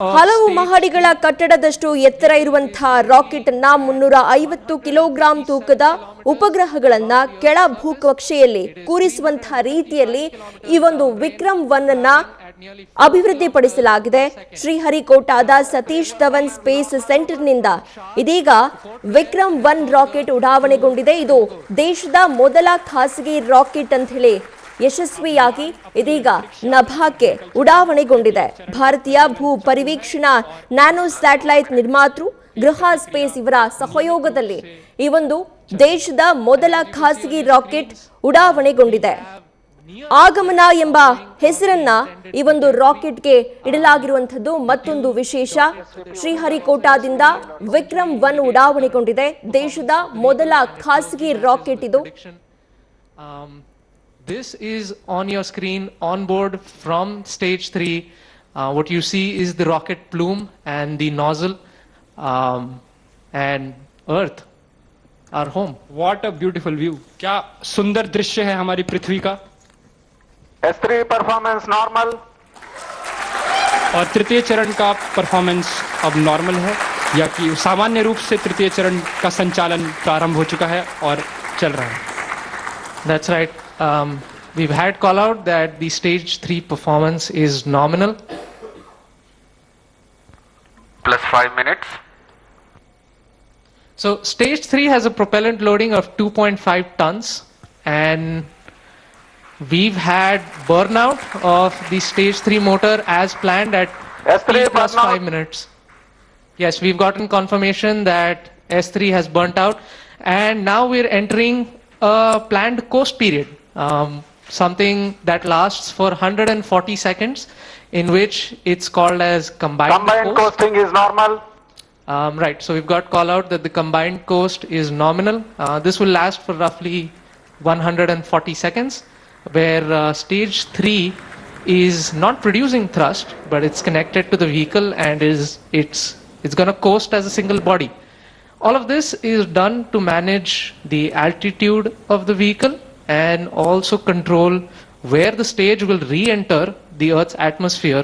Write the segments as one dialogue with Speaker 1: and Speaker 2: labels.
Speaker 1: ಹಲವು ಮಹಡಿಗಳ ಕಟ್ಟಡದಷ್ಟು ಎತ್ತರ ಇರುವಂತಹ ರಾಕೆಟ್ ಅನ್ನ 350 ಕಿಲೋಗ್ರಾಂ ತೂಕದ ಉಪಗ್ರಹಗಳನ್ನ ಕೆಳ ಭೂಕಕ್ಷೆಯಲ್ಲಿ ಕೂರಿಸುವಂತಹ ರೀತಿಯಲ್ಲಿ ಈ ಒಂದು ವಿಕ್ರಮ್ 1 ಅನ್ನ ಅಭಿವೃದ್ಧಿಪಡಿಸಲಾಗಿದೆ. ಶ್ರೀಹರಿಕೋಟಾದ ಸತೀಶ್ ಧವನ್ ಸ್ಪೇಸ್ ಸೆಂಟರ್ನಿಂದ ಇದೀಗ ವಿಕ್ರಮ್ 1 ರಾಕೆಟ್ ಉಡಾವಣೆಗೊಂಡಿದೆ. ಇದು ದೇಶದ ಮೊದಲ ಖಾಸಗಿ ರಾಕೆಟ್ ಅಂತ ಹೇಳಿ ಯಶಸ್ವಿಯಾಗಿ ಇದೀಗ ನಭಕ್ಕೆ ಉಡಾವಣೆಗೊಂಡಿದೆ. ಭಾರತೀಯ ಭೂ ಪರಿವೀಕ್ಷಣಾ ನ್ಯಾನೋ ಸ್ಯಾಟಲೈಟ್ ನಿರ್ಮಾತೃ ಗೃಹ ಸ್ಪೇಸ್ ಇವರ ಸಹಯೋಗದಲ್ಲಿ ಈ ಒಂದು ದೇಶದ ಮೊದಲ ಖಾಸಗಿ ರಾಕೆಟ್ ಉಡಾವಣೆಗೊಂಡಿದೆ. ಆಗಮನ ಎಂಬ ಹೆಸರನ್ನ ಈ ಒಂದು ರಾಕೆಟ್ಗೆ ಇಡಲಾಗಿರುವಂತದ್ದು ಮತ್ತೊಂದು ವಿಶೇಷ. ಶ್ರೀಹರಿಕೋಟಾದಿಂದ ವಿಕ್ರಮ್ 1 ಉಡಾವಣೆಗೊಂಡಿದೆ. ದೇಶದ ಮೊದಲ ಖಾಸಗಿ ರಾಕೆಟ್ ಇದು.
Speaker 2: This is on your screen on board from stage 3. What you see is the rocket plume and the nozzle and Earth, our home.
Speaker 3: What a beautiful view. क्या सुंदर दृश्य है हमारी पृथ्वी का.
Speaker 4: S3 performance normal.
Speaker 3: और तृतीय चरण का परफॉर्मेंस अब नॉर्मल है, या कि सामान्य रूप से तृतीय चरण का संचालन प्रारंभ हो चुका है और चल रहा है.
Speaker 2: That's right. We've had call out that the stage 3 performance is nominal.
Speaker 4: Plus 5 minutes.
Speaker 2: So stage 3 has a propellant loading of 2.5 tons, and we've had burnout of the stage 3 motor as planned at
Speaker 4: S3
Speaker 2: T plus
Speaker 4: burnout.
Speaker 2: 5 minutes. Yes, we've gotten confirmation that S3 has burnt out, and now we're entering a planned coast period. Something that lasts for 140 seconds, in which it's called as combined coast.
Speaker 4: Coasting is normal.
Speaker 2: Right, so we've got call out that the combined coast is nominal. This will last for roughly 140 seconds, where stage 3 is not producing thrust, but it's connected to the vehicle and it's going to coast as a single body. All of this is done to manage the altitude of the vehicle and also control where the stage will re-enter the Earth's atmosphere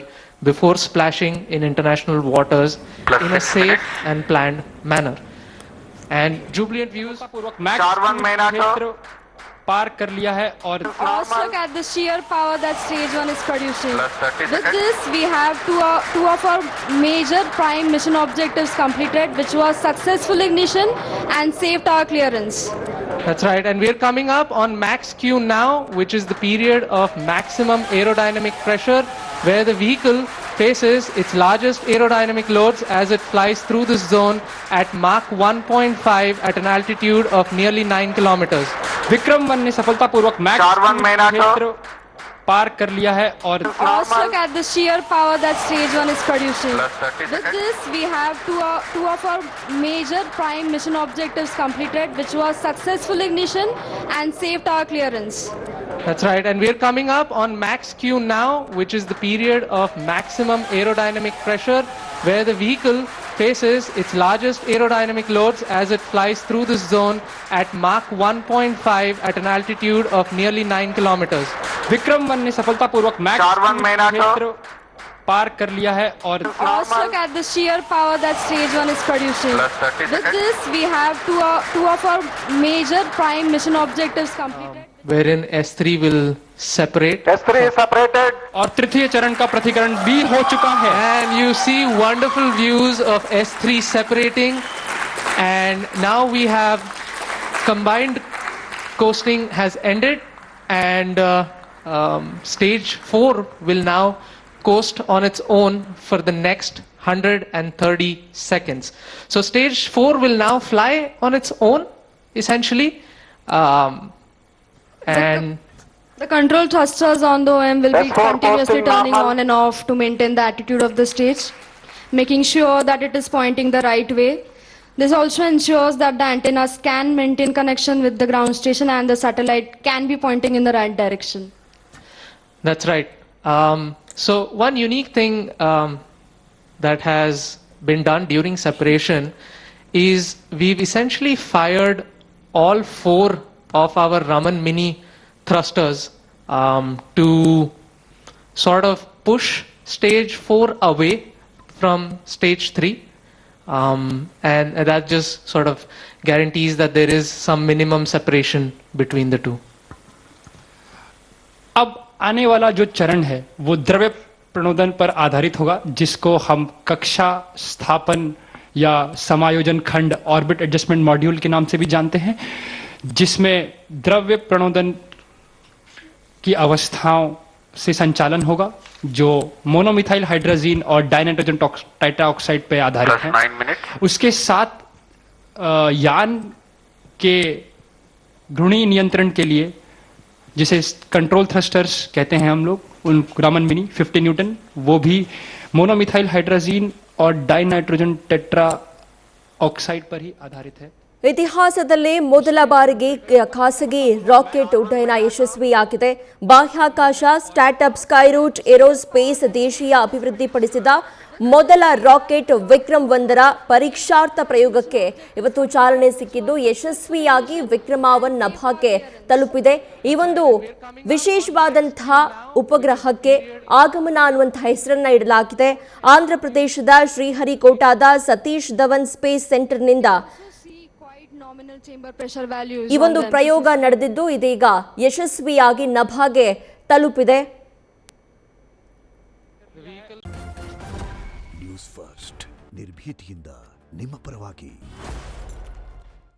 Speaker 2: before splashing in international waters in a safe and planned manner. And jubilant views.
Speaker 4: Sharvan Menato.
Speaker 3: पार कर लिया है और
Speaker 5: Also look at the sheer power that stage 1 is producing.
Speaker 4: Plus 30
Speaker 5: With
Speaker 4: seconds.
Speaker 5: this, we have two of our major prime mission objectives completed, which was successful ignition and safe tower clearance.
Speaker 2: That's right, and we're coming up on max Q now, which is the period of maximum aerodynamic pressure, where the vehicle faces its largest aerodynamic loads as it flies through this zone at Mach 1.5 at an altitude of nearly 9 kilometers.
Speaker 3: Vikram 1 ने सफलतापूर्वक max
Speaker 4: Sharvan Menato.
Speaker 3: क्षेत्र पार कर लिया है और
Speaker 5: Also look at the sheer power that stage 1 is producing.
Speaker 4: Plus 30
Speaker 5: With
Speaker 4: seconds.
Speaker 5: this, we have two of our major prime mission objectives completed, which was successful ignition and safe tower clearance.
Speaker 2: That's right, and we're coming up on max Q now, which is the period of maximum aerodynamic pressure, where the vehicle faces its largest aerodynamic loads as it flies through this zone at Mach 1.5 at an altitude of nearly 9 kilometers.
Speaker 3: Vikram 1 ने सफलतापूर्वक max
Speaker 4: Sharvan Menato.
Speaker 3: क्षेत्र पार कर लिया है और
Speaker 5: Also look at the sheer power that stage 1 is producing.
Speaker 4: Plus 30
Speaker 5: With
Speaker 4: seconds.
Speaker 5: this, we have two of our major prime mission objectives completed.
Speaker 2: Wherein S3 will separate.
Speaker 4: S3 is separated.
Speaker 3: और तृतीय चरण का प्रतिकरण भी हो चुका है.
Speaker 2: And you see wonderful views of S3 separating, and now we have combined coasting has ended, and stage 4 will now coast on its own for the next 130 seconds. So stage 4 will now fly on its own, essentially, and
Speaker 5: The control thrusters on the OM will be
Speaker 4: That's for
Speaker 5: continuously
Speaker 4: posting
Speaker 5: turning
Speaker 4: normal.
Speaker 5: on and off to maintain the attitude of the stage, making sure that it is pointing the right way. This also ensures that the antennas can maintain connection with the ground station and the satellite can be pointing in the right direction.
Speaker 2: That's right. So one unique thing that has been done during separation is we've essentially fired all 4 of our Raman Mini thrusters to sort of push stage 4 away from stage 3. And that just sort of guarantees that there is some minimum separation between the two.
Speaker 3: अब आने वाला जो चरण है वो द्रव्य प्रणोदन पर आधारित होगा, जिसको हम कक्षा स्थापन या समायोजन खंड ऑर्बिट एडजस्टमेंट मॉड्यूल के नाम से भी जानते हैं, जिसमें द्रव्य प्रणोदन की अवस्थाओं से संचालन होगा जो मोनोमिथाइल हाइड्रोजीन और डाइनाइट्रोजन टाइट्राऑक्साइड पे आधारित है।
Speaker 4: 9 minutes.
Speaker 3: उसके साथ यान के घूर्णी नियंत्रण के लिए, जिसे कंट्रोल थ्रस्टर्स कहते हैं हम लोग, उन ग्रामन मिनी 50 न्यूटन, वो भी मोनोमिथाइल हाइड्रोजीन और डाइनाइट्रोजन टेट्रा ऑक्साइड पर ही आधारित है।
Speaker 1: ಇತಿಹಾಸದಲ್ಲೇ ಮೊದಲ ಬಾರಿಗೆ ಖಾಸಗಿ ರಾಕೆಟ್ ಉಡ್ಡಯನ ಯಶಸ್ವಿಯಾಗಿದೆ. ಬಾಹ್ಯಾಕಾಶ ಸ್ಟಾರ್ಟ್ಅಪ್ ಸ್ಕೈರೂಟ್ ಏರೋಸ್ಪೇಸ್ ದೇಶೀಯ ಅಭಿವೃದ್ಧಿಪಡಿಸಿದ ಮೊದಲ ರಾಕೆಟ್ ವಿಕ್ರಮ್ 1ರ ಪರೀಕ್ಷಾರ್ಥ ಪ್ರಯೋಗಕ್ಕೆ ಇವತ್ತು ಚಾಲನೆ ಸಿಕ್ಕಿದ್ದು ಯಶಸ್ವಿಯಾಗಿ ವಿಕ್ರಮ 1 ನಭಕ್ಕೆ ತಲುಪಿದೆ. ಈ ಒಂದು ವಿಶೇಷವಾದಂತಹ ಉಪಗ್ರಹಕ್ಕೆ ಆಗಮನ ಅನ್ನುವಂತಹ ಹೆಸರನ್ನ ಇಡಲಾಗಿದೆ. ಆಂಧ್ರ ಪ್ರದೇಶದ ಶ್ರೀಹರಿಕೋಟಾದ ಸತೀಶ್ ಧವನ್ ಸ್ಪೇಸ್ ಸೆಂಟರ್ನಿಂದ
Speaker 5: Nominal chamber pressure values.
Speaker 1: ಈ ಒಂದು ಪ್ರಯೋಗ ನಡೆದಿದ್ದು ಇದೀಗ ಯಶಸ್ವಿಯಾಗಿ ನಭಾಗೆ ತಲುಪಿದೆ.
Speaker 6: ನ್ಯೂಸ್ ಫಸ್ಟ್ ನಿರ್ಭೀತಿಯಿಂದ ನಿಮ್ಮ ಪರವಾಗಿ.